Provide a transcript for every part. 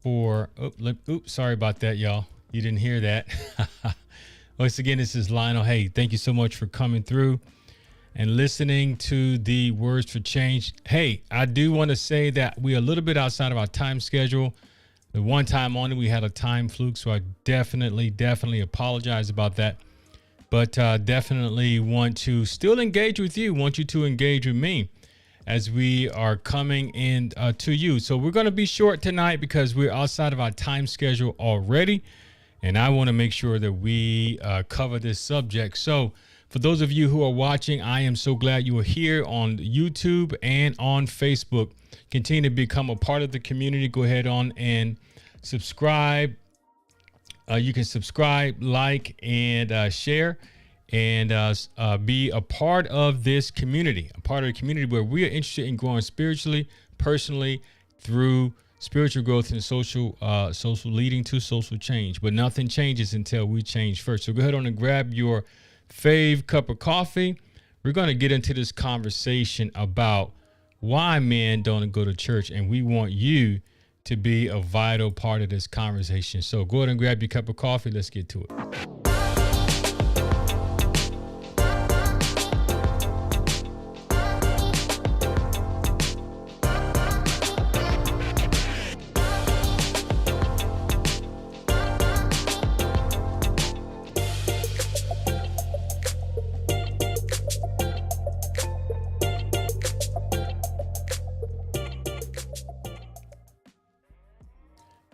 Oops, sorry about that, y'all. You didn't hear that. Once again, this is Lionel. Hey, thank you so much for coming through and listening to the Words for Change. Hey, I do want to say that we're a little bit outside of our time schedule. The one time only we had a time fluke, so I definitely apologize about that. But definitely want to still engage with you, want you to engage with me as we are coming in to you. So we're going to be short tonight because we're outside of our time schedule already. And I want to make sure that we cover this subject. So for those of you who are watching, I am so glad you are here on YouTube and on Facebook. Continue to become a part of the community. Go ahead on and subscribe. You can subscribe, like, and share, and be a part of this community, a part of the community where we are interested in growing spiritually, personally, through spiritual growth and social leading to social change. But nothing changes until we change first. So go ahead on and grab your fave cup of coffee. We're going to get into this conversation about why men don't go to church, and we want you to be a vital part of this conversation. So go ahead and grab your cup of coffee. Let's get to it.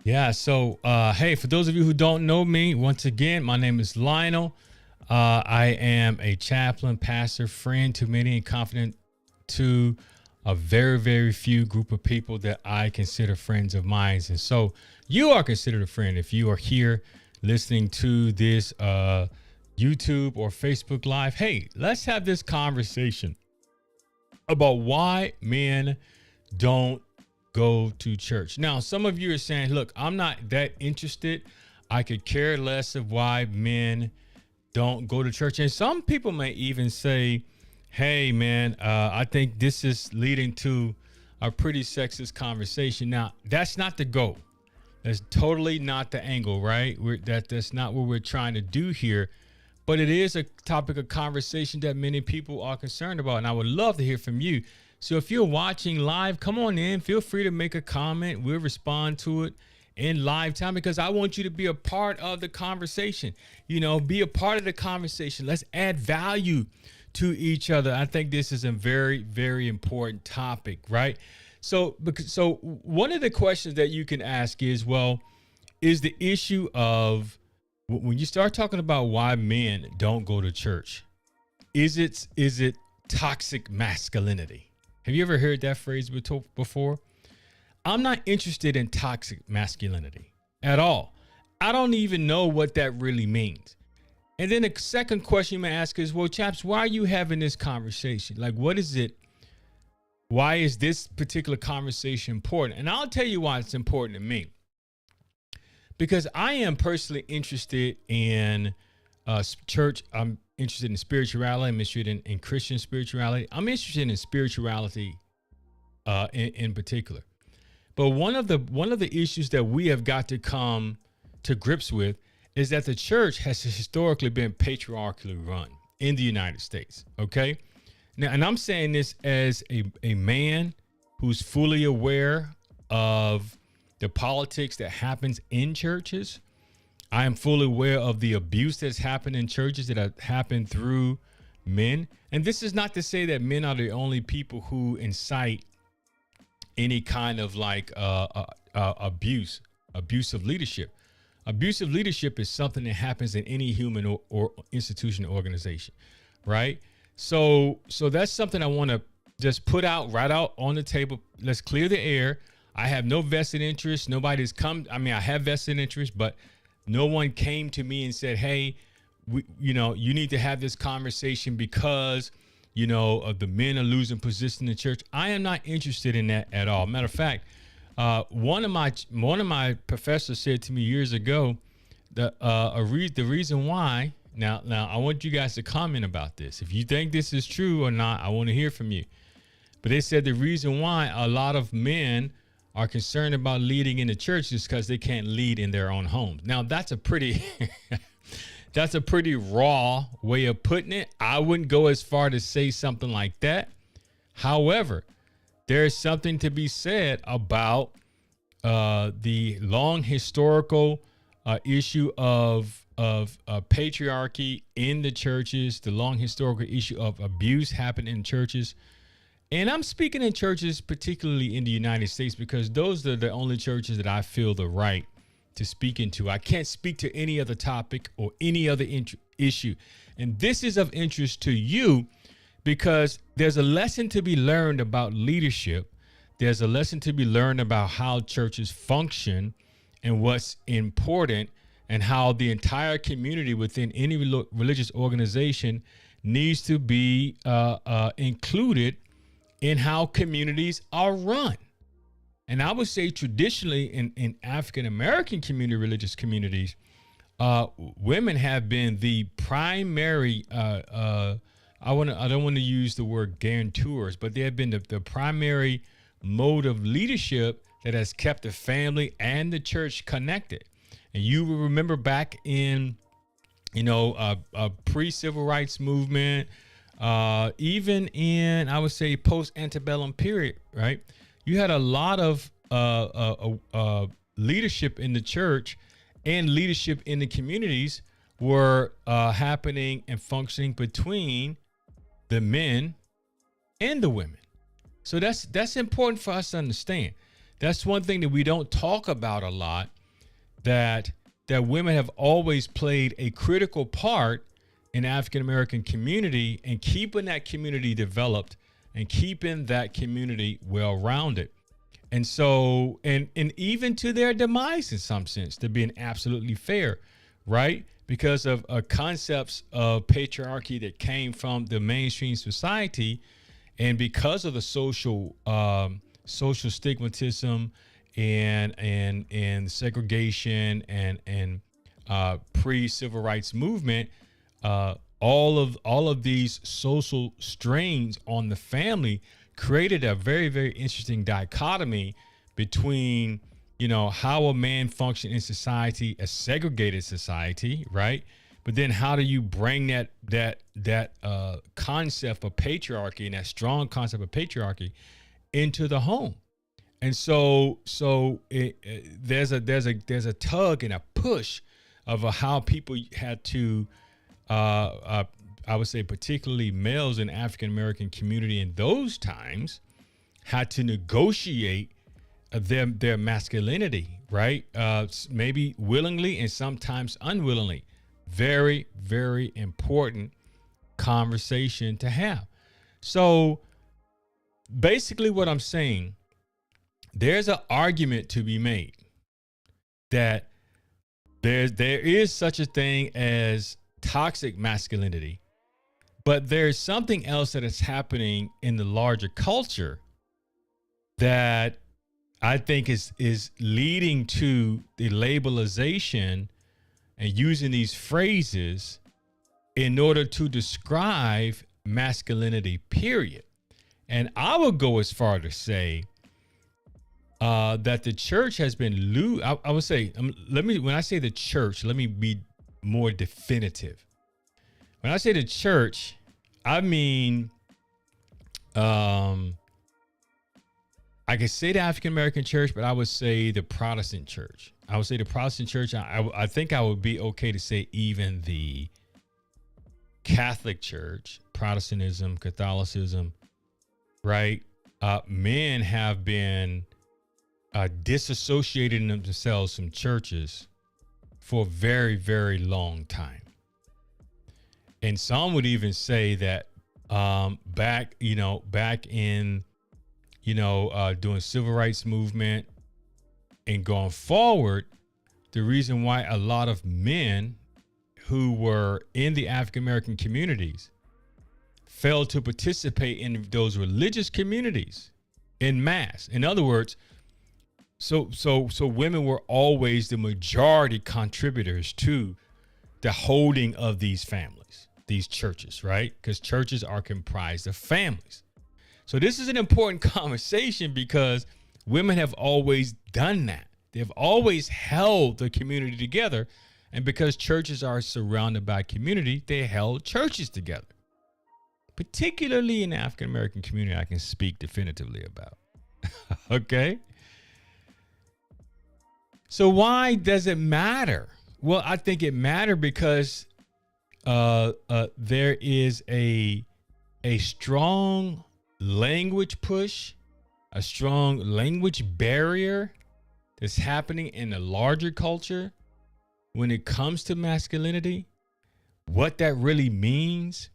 Yeah. So, hey, for those of you who don't know me, once again, my name is Lionel. I am a chaplain, pastor, friend to many, and confidant to a very, very few group of people that I consider friends of mine. And so you are considered a friend if you are here listening to this YouTube or Facebook Live. Hey, let's have this conversation about why men don't go to church. Now, some of you are saying, look, I'm not that interested. I could care less of why men don't go to church. And some people may even say, hey, man, I think this is leading to a pretty sexist conversation. Now, that's not the goal. That's totally not the angle, right? That's not what we're trying to do here. But it is a topic of conversation that many people are concerned about. And I would love to hear from you. So if you're watching live, come on in. Feel free to make a comment. We'll respond to it in live time because I want you to be a part of the conversation. You know, be a part of the conversation. Let's add value to each other. I think this is a very, very important topic, right? So one of the questions that you can ask is, well, is the issue of when you start talking about why men don't go to church, is it toxic masculinity? Have you ever heard that phrase before? I'm not interested in toxic masculinity at all. I don't even know what that really means. And then the second question you may ask is, well, chaps, why are you having this conversation? Like, what is it? Why is this particular conversation important? And I'll tell you why it's important to me. Because I am personally interested in church. I'm interested in spirituality. I'm interested in Christian spirituality. I'm interested in spirituality in particular. But one of the issues that we have got to come to grips with is that the church has historically been patriarchally run in the United States. Okay. Now, and I'm saying this as a man who's fully aware of the politics that happens in churches. I am fully aware of the abuse that's happened in churches that have happened through men. And this is not to say that men are the only people who incite any kind of like abusive leadership. Abusive leadership is something that happens in any human or institution or organization, right? So that's something I want to just put right out on the table. Let's clear the air. I have no vested interest. Nobody's come. I mean, I have vested interest, but no one came to me and said, hey, you need to have this conversation because, of the men are losing position in the church. I am not interested in that at all. Matter of fact, one of my professors said to me years ago that the reason why. Now I want you guys to comment about this. If you think this is true or not, I want to hear from you. But they said the reason why a lot of men are concerned about leading in the church just because they can't lead in their own homes. Now, that's a pretty that's a pretty raw way of putting it. I wouldn't go as far to say something like that. However, there is something to be said about the long historical issue of patriarchy in the churches, the long historical issue of abuse happening in churches. And I'm speaking in churches, particularly in the United States, because those are the only churches that I feel the right to speak into. I can't speak to any other topic or any other issue. And this is of interest to you because there's a lesson to be learned about leadership. There's a lesson to be learned about how churches function and what's important, and how the entire community within any religious organization needs to be included in how communities are run. And I would say traditionally in African American religious communities, women have been the primary, I don't want to use the word guarantors, but they have been the primary mode of leadership that has kept the family and the church connected. And you will remember back in, pre-civil rights movement, even in, I would say, post-antebellum period, right? You had a lot of leadership in the church and leadership in the communities were happening and functioning between the men and the women. So that's important for us to understand. That's one thing that we don't talk about a lot, that women have always played a critical part in African American community and keeping that community developed and keeping that community well-rounded. And so, and even to their demise in some sense, to being absolutely fair, right? Because of concepts of patriarchy that came from the mainstream society, and because of the social stigmatism and segregation and pre-civil rights movement, all of these social strains on the family created a very, very interesting dichotomy between, how a man functioned in society, a segregated society, right? But then how do you bring that concept of patriarchy and that strong concept of patriarchy into the home? And so there's a tug and a push of how people had to, I would say, particularly males in African American community in those times, had to negotiate their masculinity, right? Maybe willingly and sometimes unwillingly. Very, very important conversation to have. So basically what I'm saying, there's an argument to be made that there is such a thing as toxic masculinity, but there's something else that is happening in the larger culture that I think is leading to the labelization and using these phrases in order to describe masculinity, period. And I would go as far to say that the church has been I would say, when I say the church, let me be more definitive. When I say the church, I mean, I could say the African American church, but I would say the Protestant church. I would say the Protestant church. I think I would be okay to say even the Catholic Church, Protestantism, Catholicism, right? Men have been disassociating themselves from churches for a very, very long time. And some would even say that back in, doing civil rights movement and going forward, the reason why a lot of men who were in the African American communities failed to participate in those religious communities en masse. In other words, so women were always the majority contributors to the holding of these families, these churches, right? Because churches are comprised of families. So this is an important conversation because Women have always done that. They've always held the community together. And because churches are surrounded by community, they held churches together. Particularly in the African American community, I can speak definitively about. Okay? So why does it matter? Well, I think it matters because there is a strong language push, a strong language barrier that's happening in the larger culture when it comes to masculinity, what that really means.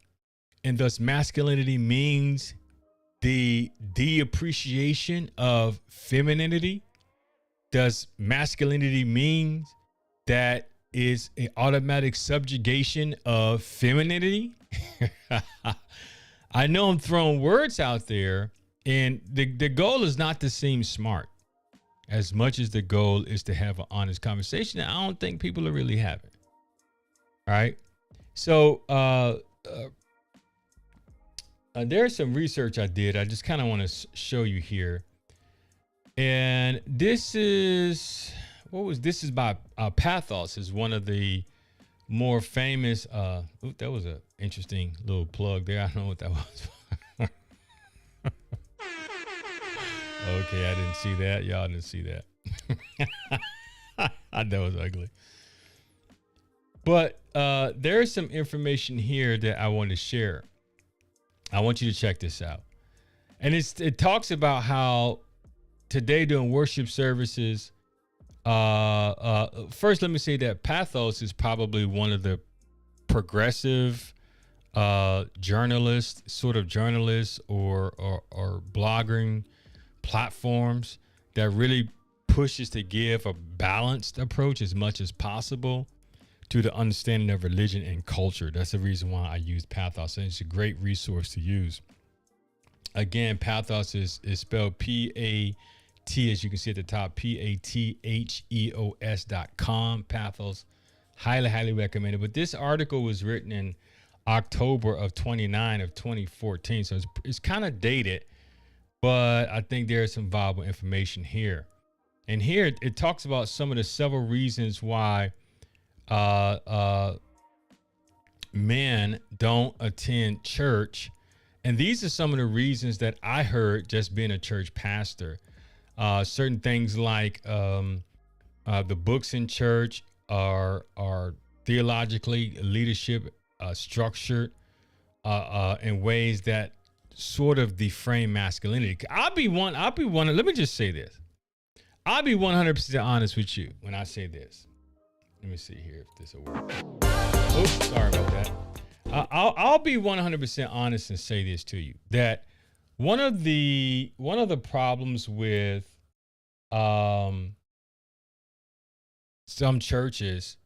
And thus masculinity means the de-appreciation of femininity. Does masculinity mean that is an automatic subjugation of femininity? I know I'm throwing words out there, and the goal is not to seem smart as much as the goal is to have an honest conversation. And I don't think people are really having. All right. So there's some research I did. I just kind of want to show you here. And this is this is by Pathos, is one of the more famous. That was an interesting little plug there. I don't know what that was. Okay, I didn't see that. Y'all didn't see that. That was ugly. But there's some information here that I want to share. I want you to check this out. And it talks about how today during worship services, first let me say that Pathos is probably one of the progressive journalists or blogging platforms that really pushes to give a balanced approach as much as possible to the understanding of religion and culture. That's the reason why I use Pathos, and it's a great resource to use. Again, Pathos is spelled P-A-T, as you can see at the top, PATHEOS.com. Pathos, highly recommended. But this article was written in October of 2014, so it's kind of dated, but I think there's some valuable information here. And here it talks about some of the several reasons why men don't attend church. And these are some of the reasons that I heard just being a church pastor. Certain things like the books in church are theologically leadership structured in ways that sort of deframe masculinity. Let me just say this. I'll be 100% honest with you when I say this. Let me see here if this will work. Oops, sorry about that. I'll be 100% honest and say this to you, that one of the problems with some churches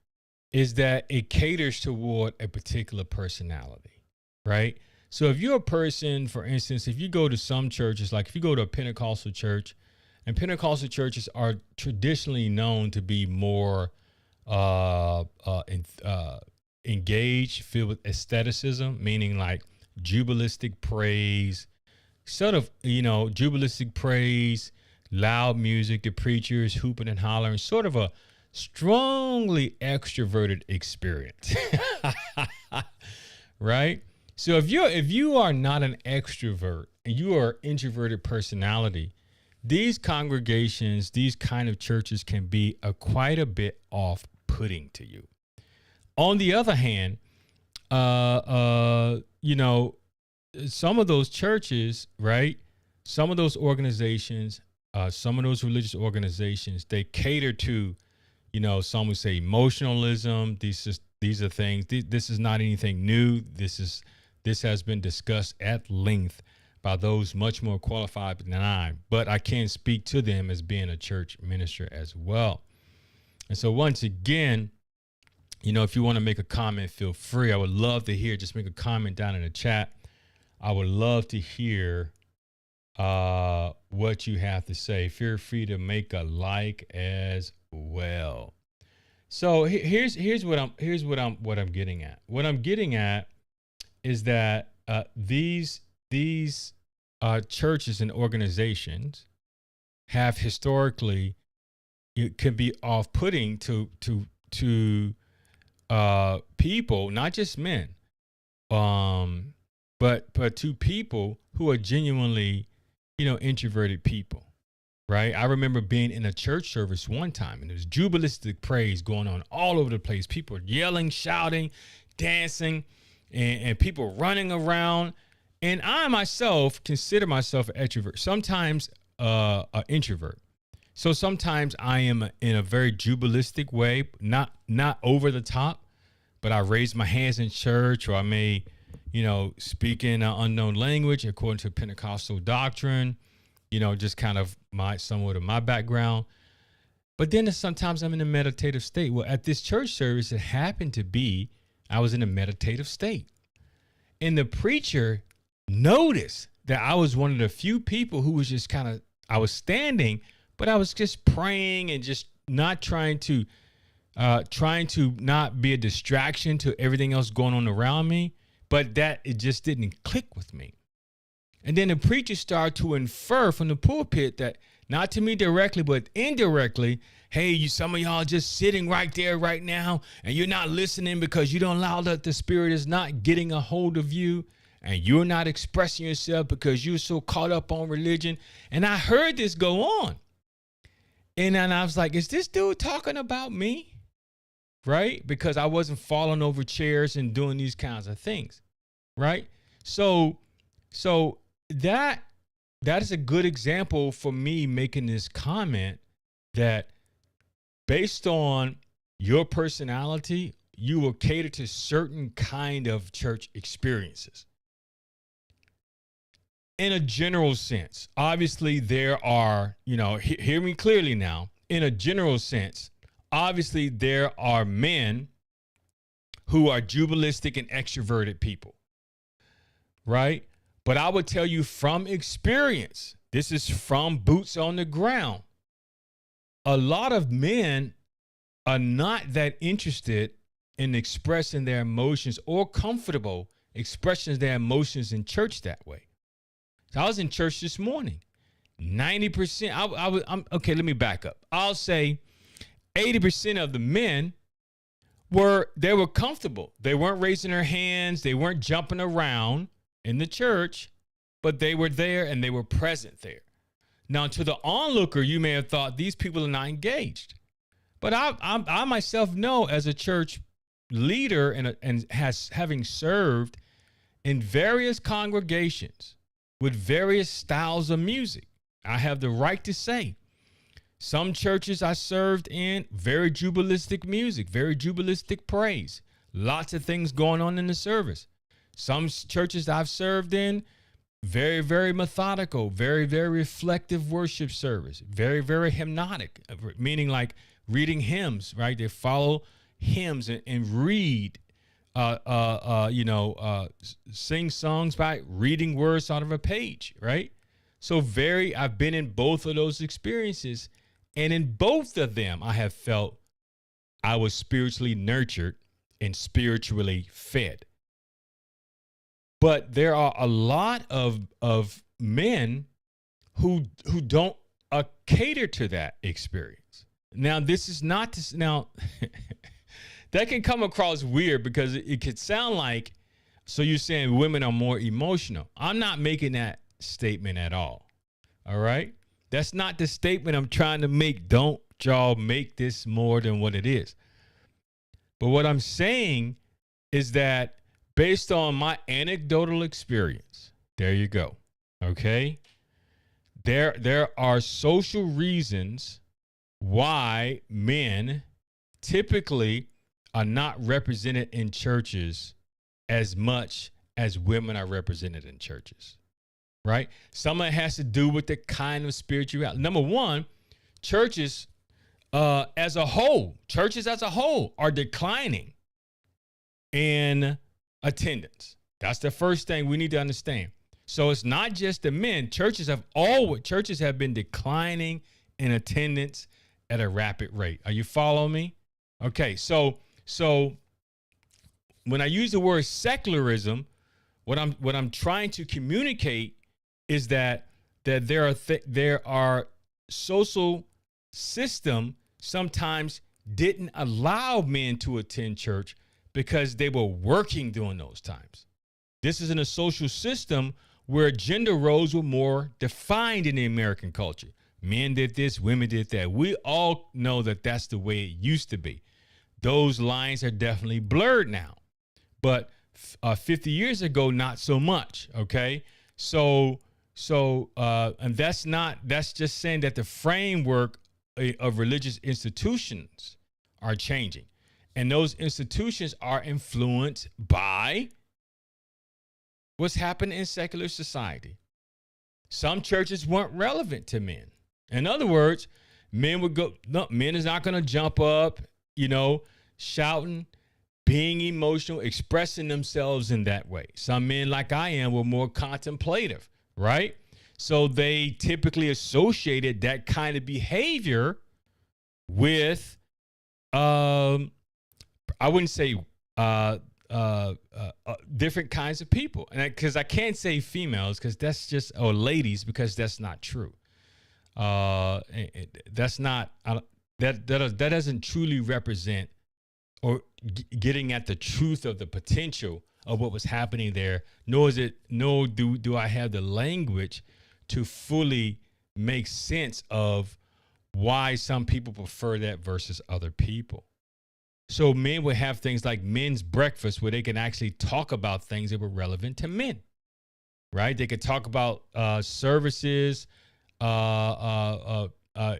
is that it caters toward a particular personality, right? So if you're a person, for instance, if you go to some churches, like if you go to a Pentecostal church, and Pentecostal churches are traditionally known to be more engaged, filled with aestheticism, meaning like jubilistic praise, sort of, jubilistic praise, loud music, the preachers hooping and hollering, sort of a strongly extroverted experience. Right? So if you are not an extrovert and you are an introverted personality, these congregations, these kind of churches can be quite a bit off-putting to you. On the other hand, some of those churches, right? Some of those organizations, some of those religious organizations, they cater to, some would say emotionalism. These are things. This is not anything new. This has been discussed at length by those much more qualified than I, but I can speak to them as being a church minister as well. And so once again, if you want to make a comment, feel free. I would love to hear. Just make a comment down in the chat. I would love to hear what you have to say. Feel free to make a like as well. So here's what I'm getting at. What I'm getting at is that these churches and organizations have historically, it can be off-putting to people, not just men, but to people who are genuinely, introverted people. Right. I remember being in a church service one time, and there was jubilistic praise going on all over the place. People yelling, shouting, dancing, and people running around. And I myself consider myself an extrovert, sometimes an introvert. So sometimes I am in a very jubilistic way, not over the top, but I raise my hands in church, or I may, speak in an unknown language according to Pentecostal doctrine. Just kind of somewhat of my background. But then sometimes I'm in a meditative state. Well, at this church service, it happened to be, I was in a meditative state. And the preacher noticed that I was one of the few people who was just I was standing, but I was just praying and just not trying to not be a distraction to everything else going on around me. But that it just didn't click with me. And then the preacher started to infer from the pulpit that, not to me directly, but indirectly, hey, some of y'all just sitting right there right now, and you're not listening because you don't allow that the Spirit is not getting a hold of you, and you're not expressing yourself because you're so caught up on religion. And I heard this go on. And then I was like, is this dude talking about me? Right? Because I wasn't falling over chairs and doing these kinds of things. Right? So that is a good example for me making this comment that based on your personality, you will cater to certain kind of church experiences. In a general sense, obviously there are, hear me clearly now, in a general sense, obviously there are men who are jubilistic and extroverted people, right? But I would tell you from experience, this is from boots on the ground, a lot of men are not that interested in expressing their emotions or comfortable expressing their emotions in church that way. So I was in church this morning. 90%, okay, let me back up. I'll say 80% of the men were comfortable. They weren't raising their hands. They weren't jumping around in the church, but they were there and they were present there. Now, to the onlooker, you may have thought these people are not engaged. But I myself know, as a church leader and having served in various congregations with various styles of music, I have the right to say some churches I served in, very jubilistic music, very jubilistic praise, lots of things going on in the service. Some churches I've served in, very, very methodical, very, very reflective worship service, very, very hymnotic, meaning like reading hymns, right? They follow hymns and read, sing songs by reading words out of a page, right? So I've been in both of those experiences, and in both of them, I have felt I was spiritually nurtured and spiritually fed. But there are a lot of men who don't cater to that experience. Now, this is not to, now that can come across weird because it could sound like, so you're saying women are more emotional. I'm not making that statement at all. All right. That's not the statement I'm trying to make. Don't y'all make this more than what it is. But what I'm saying is that based on my anecdotal experience, there you go. Okay. There are social reasons why men typically are not represented in churches as much as women are represented in churches, right? Some of it has to do with the kind of spirituality. Number one, churches as a whole are declining in attendance. That's the first thing we need to understand. So it's not just the men. Churches have been declining in attendance at a rapid rate. Are you following me? Okay, so when I use the word secularism, what I'm trying to communicate is that there are social system sometimes didn't allow men to attend church because they were working during those times. This is in a social system where gender roles were more defined in the American culture. Men did this, women did that. We all know that that's the way it used to be. Those lines are definitely blurred now. But 50 years ago, not so much. Okay. And that's just saying that the framework of religious institutions are changing. And those institutions are influenced by what's happening in secular society. Some churches weren't relevant to men. In other words, men is not going to jump up, shouting, being emotional, expressing themselves in that way. Some men, like I am, were more contemplative, right? So they typically associated that kind of behavior with, I wouldn't say different kinds of people. And because I can't say females, because that's just, or ladies, because that's not true. That's not, that doesn't truly represent or getting at the truth of the potential of what was happening there, nor do I have the language to fully make sense of why some people prefer that versus other people. So men would have things like men's breakfast where they can actually talk about things that were relevant to men, right? They could talk about services,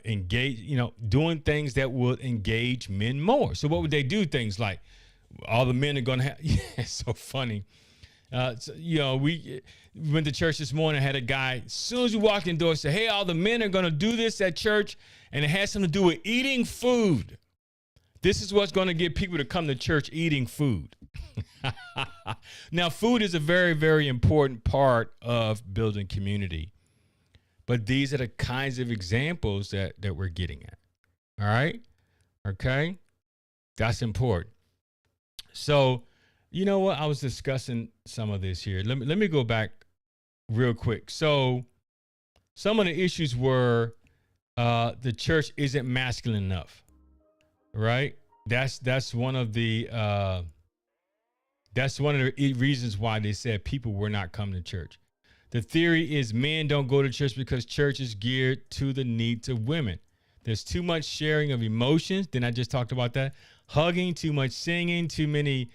engage, doing things that would engage men more. So what would they do? Things like all the men are going to have, it's so funny. We went to church this morning, had a guy, as soon as you walked in the door, said, hey, all the men are going to do this at church. And it has something to do with eating food. This is what's going to get people to come to church, eating food. Now, food is a very, very important part of building community. But these are the kinds of examples that we're getting at. All right. Okay. That's important. So, you know what? I was discussing some of this here. Let me go back real quick. So some of the issues were the church isn't masculine enough. Right. That's one of the reasons why they said people were not coming to church. The theory is men don't go to church because church is geared to the needs of women. There's too much sharing of emotions. Then I just talked about that. Hugging, too much singing, too many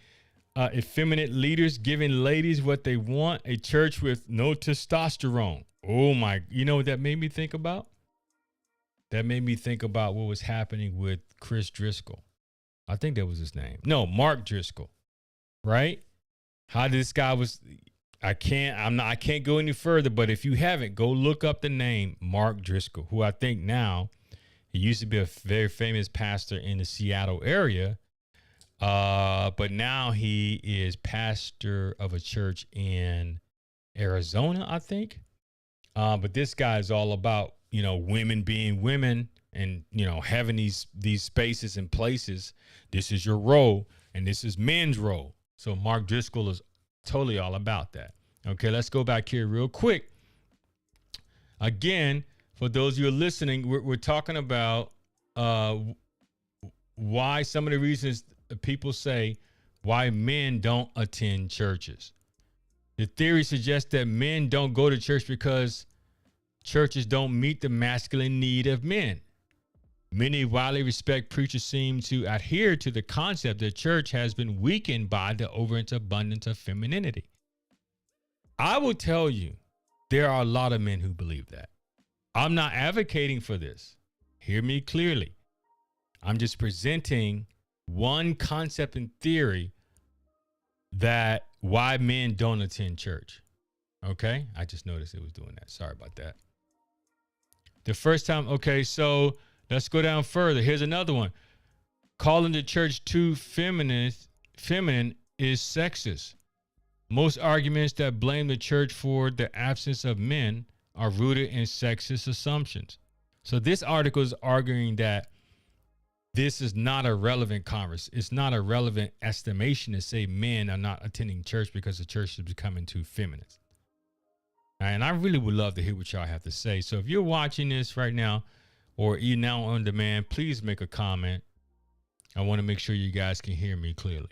effeminate leaders giving ladies what they want. A church with no testosterone. Oh my, you know what that made me think about? That made me think about what was happening with Chris Driscoll. I think that was his name. No, Mark Driscoll. Right? How this guy was. I can't go any further, but if you haven't, go look up the name Mark Driscoll, who I think now, he used to be a very famous pastor in the Seattle area. But now he is pastor of a church in Arizona, I think. But this guy is all about, women being women and, having these spaces and places. This is your role and this is men's role. So Mark Driscoll is totally all about that. Okay, let's go back here real quick. Again, for those of you who are listening, we're talking about why some of the reasons people say why men don't attend churches. The theory suggests that men don't go to church because churches don't meet the masculine need of men. Many widely respected preachers seem to adhere to the concept that church has been weakened by the overabundance of femininity. I will tell you, there are a lot of men who believe that. I'm not advocating for this. Hear me clearly. I'm just presenting one concept and theory that why men don't attend church. Okay? I just noticed it was doing that. Sorry about that. The first time, okay, so let's go down further. Here's another one. Calling the church too feminine is sexist. Most arguments that blame the church for the absence of men are rooted in sexist assumptions. So this article is arguing that this is not a relevant conversation. It's not a relevant estimation to say men are not attending church because the church is becoming too feminist. And I really would love to hear what y'all have to say. So if you're watching this right now, or now on demand, please make a comment. I want to make sure you guys can hear me clearly.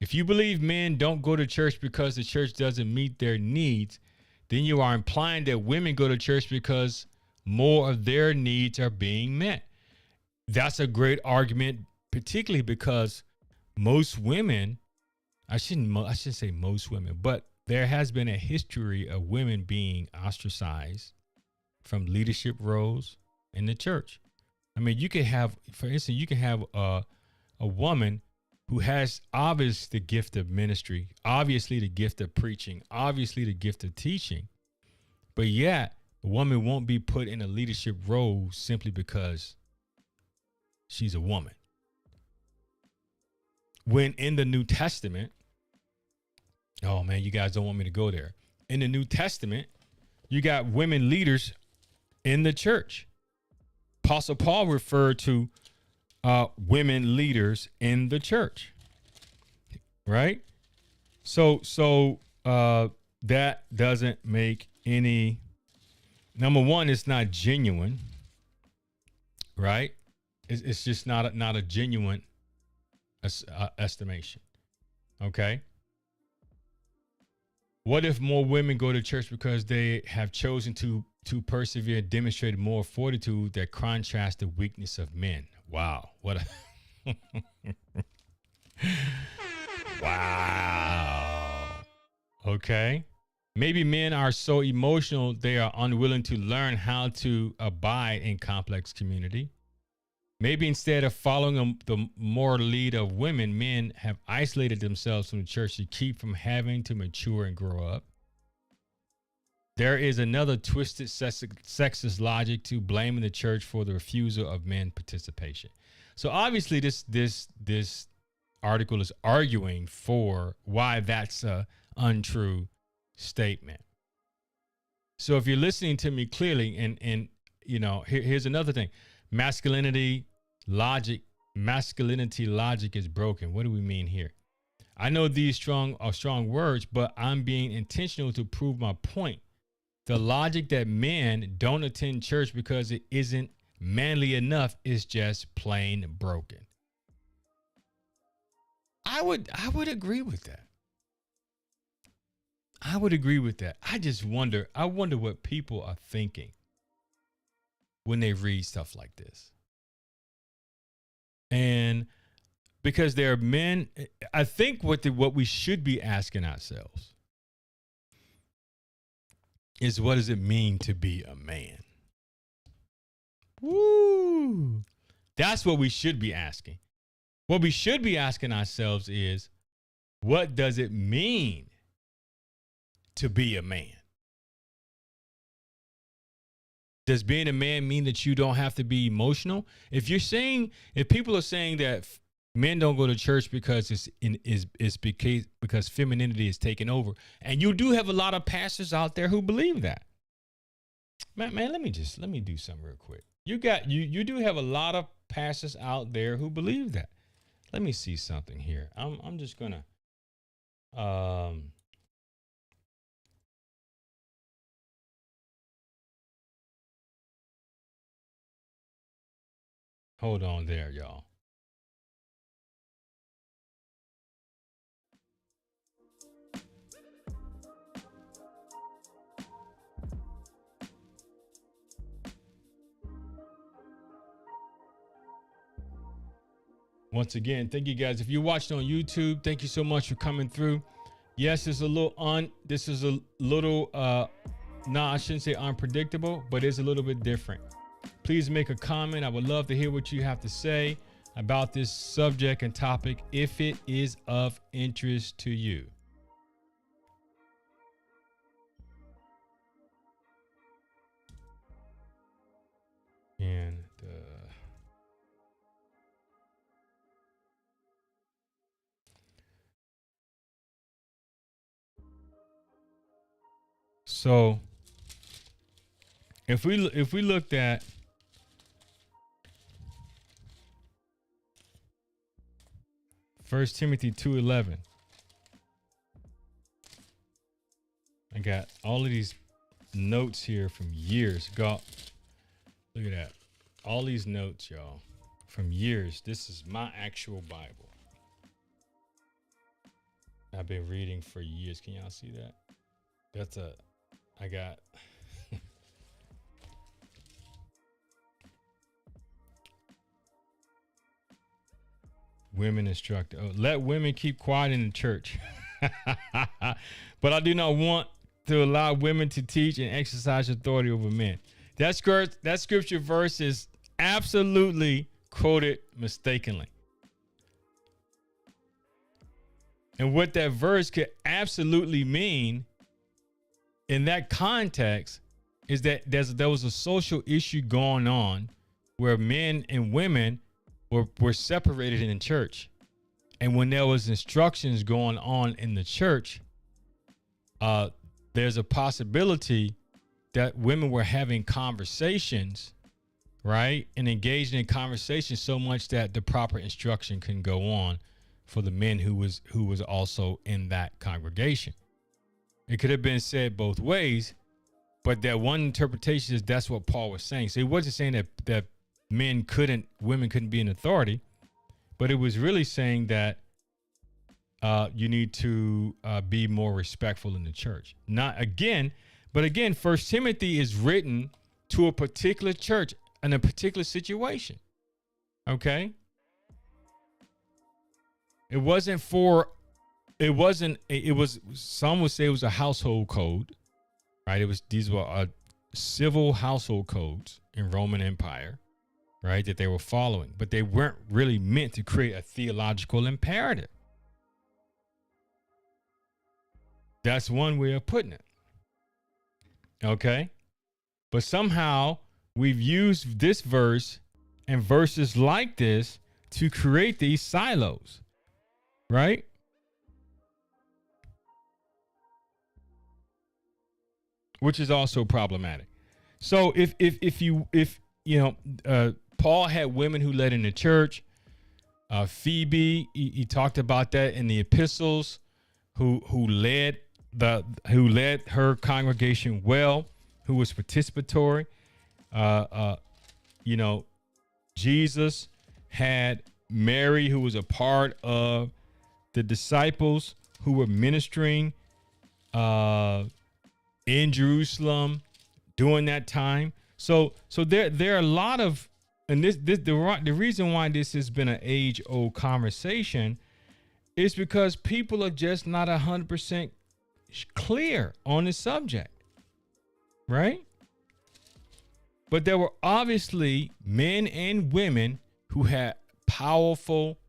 If you believe men don't go to church because the church doesn't meet their needs, then you are implying that women go to church because more of their needs are being met. That's a great argument, particularly because most women, I shouldn't say most women, but there has been a history of women being ostracized from leadership roles in the church. I mean, you can have, for instance, you can have a woman who has obviously the gift of ministry, obviously the gift of preaching, obviously the gift of teaching, but yet a woman won't be put in a leadership role simply because she's a woman. When in the New Testament, oh man, you guys don't want me to go there. In the New Testament, you got women leaders in the church. Apostle Paul referred to women leaders in the church, right? So that doesn't make any. Number one, it's not genuine, right? It's just not a genuine estimation. Okay. What if more women go to church because they have chosen to persevere, demonstrate more fortitude that contrasts the weakness of men? Wow. What a wow. Okay. Maybe men are so emotional they are unwilling to learn how to abide in complex community. Maybe instead of following the moral lead of women, men have isolated themselves from the church to keep from having to mature and grow up. There is another twisted sexist logic to blaming the church for the refusal of men participation. So obviously this article is arguing for why that's a untrue statement. So if you're listening to me clearly, and you know, here's another thing. Masculinity logic is broken. What do we mean here? I know these are strong words, but I'm being intentional to prove my point. The logic that men don't attend church because it isn't manly enough is just plain broken. I would agree with that. I would agree with that. I wonder what people are thinking when they read stuff like this. And because there are men, I think what we should be asking ourselves is, what does it mean to be a man? Woo! That's what we should be asking. What we should be asking ourselves is, what does it mean to be a man? Does being a man mean that you don't have to be emotional? If people are saying that men don't go to church because because femininity is taking over, and you do have a lot of pastors out there who believe that. Man, let me do something real quick. You do have a lot of pastors out there who believe that. Let me see something here. I'm just gonna hold on there, y'all. Once again, thank you guys. If you watched on YouTube, thank you so much for coming through. Yes, it's a little no, I shouldn't say unpredictable, but it's a little bit different. Please make a comment. I would love to hear what you have to say about this subject and topic if it is of interest to you. And so if we looked at First Timothy 2:11, I got all of these notes here from years ago. Look at that. All these notes, y'all, from years. This is my actual Bible. I've been reading for years. Can y'all see that? I got women instructor. Oh, let women keep quiet in the church. But I do not want to allow women to teach and exercise authority over men. That scripture verse is absolutely quoted mistakenly. And what that verse could absolutely mean in that context is that there was a social issue going on where men and women were separated in the church. And when there was instructions going on in the church, there's a possibility that women were having conversations, right? And engaging in conversations so much that the proper instruction couldn't go on for the men who was also in that congregation. It could have been said both ways, but that one interpretation is that's what Paul was saying. So he wasn't saying that women couldn't be in authority, but it was really saying that you need to be more respectful in the church. But again, First Timothy is written to a particular church in a particular situation. Okay. It was some would say it was a household code, right? These were civil household codes in Roman Empire, right? That they were following, but they weren't really meant to create a theological imperative. That's one way of putting it. Okay. But somehow we've used this verse and verses like this to create these silos, right? Which is also problematic. So if Paul had women who led in the church. Phoebe, he talked about that in the epistles, who led her congregation well, who was participatory. Jesus had Mary, who was a part of the disciples who were ministering in Jerusalem during that time. So there are a lot of, and the reason why this has been an age-old conversation is because people are just not 100% clear on the subject, right? But there were obviously men and women who had powerful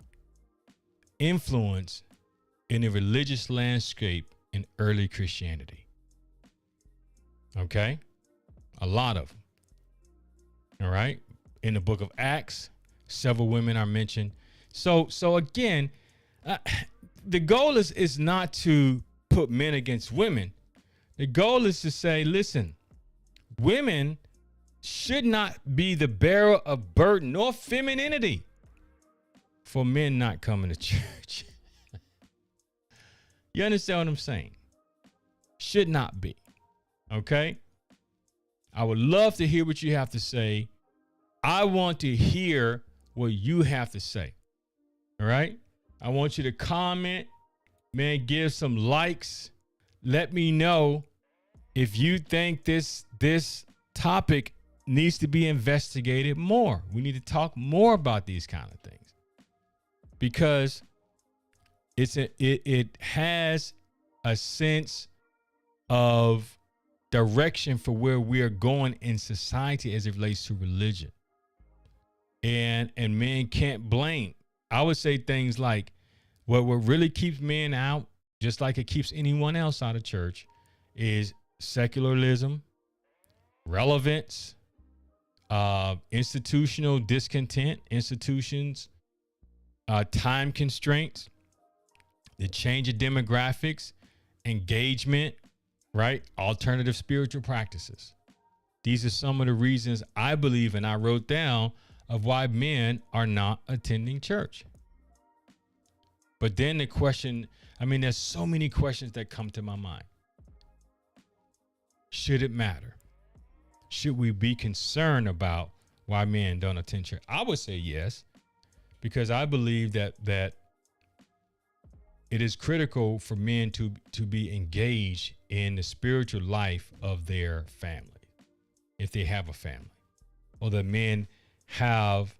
influence in the religious landscape in early Christianity. Okay? A lot of them. All right? In the book of Acts, several women are mentioned. So again, the goal is not to put men against women. The goal is to say, listen, women should not be the bearer of burden or femininity for men not coming to church. You understand what I'm saying? Should not be. Okay? I would love to hear what you have to say. I want to hear what you have to say. All right? I want you to comment, man, give some likes. Let me know if you think this topic needs to be investigated more. We need to talk more about these kind of things because it has a sense of direction for where we are going in society as it relates to religion. And men can't blame. I would say things like what really keeps men out, just like it keeps anyone else out of church, is secularism, relevance, institutional discontent, institutions, time constraints, the change of demographics, engagement, right? Alternative spiritual practices. These are some of the reasons I believe, and I wrote down, of why men are not attending church. But then the question, there's so many questions that come to my mind. Should it matter? Should we be concerned about why men don't attend church? I would say yes, because I believe that it is critical for men to be engaged in the spiritual life of their family, if they have a family, or the men have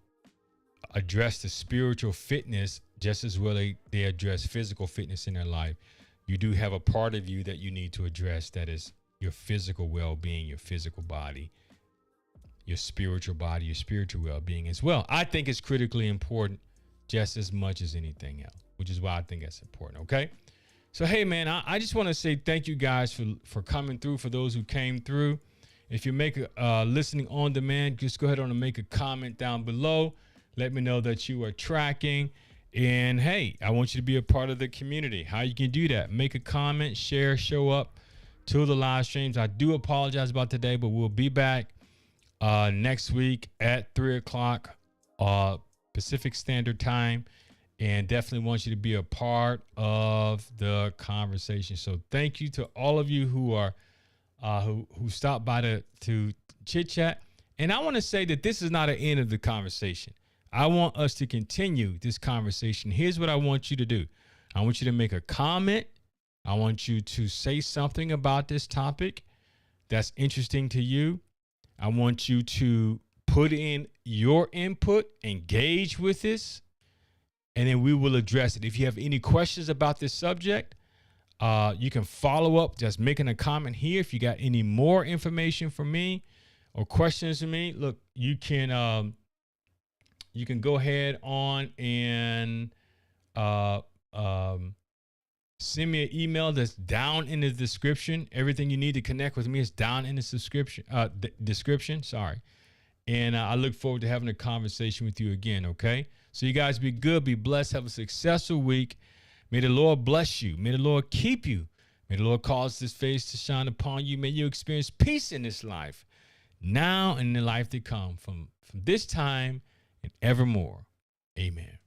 addressed the spiritual fitness just as well they address physical fitness in their life. You do have a part of you that you need to address, that is your physical well-being, your physical body, your spiritual well-being as well. I think it's critically important just as much as anything else, which is why I think that's important. Okay. So, hey, man, I just want to say thank you guys for coming through. For those who came through, if you make a listening on demand, just go ahead on and make a comment down below. Let me know that you are tracking. And hey, I want you to be a part of the community. How you can do that? Make a comment, share, show up to the live streams. I do apologize about today, but we'll be back next week at 3 o'clock Pacific Standard Time. And definitely want you to be a part of the conversation. So thank you to all of you who are who stopped by to chit chat. And I want to say that this is not an end of the conversation. I want us to continue this conversation. Here's what I want you to do. I want you to make a comment. I want you to say something about this topic that's interesting to you. I want you to put in your input, engage with this, and then we will address it. If you have any questions about this subject, you can follow up just making a comment here. If you got any more information for me or questions to me, look, you can go ahead on and send me an email that's down in the description. Everything you need to connect with me is down in the description. Sorry. And I look forward to having a conversation with you again. Okay. So you guys be good, be blessed, have a successful week. May the Lord bless you. May the Lord keep you. May the Lord cause his face to shine upon you. May you experience peace in this life, now and in the life to come, from this time and evermore. Amen.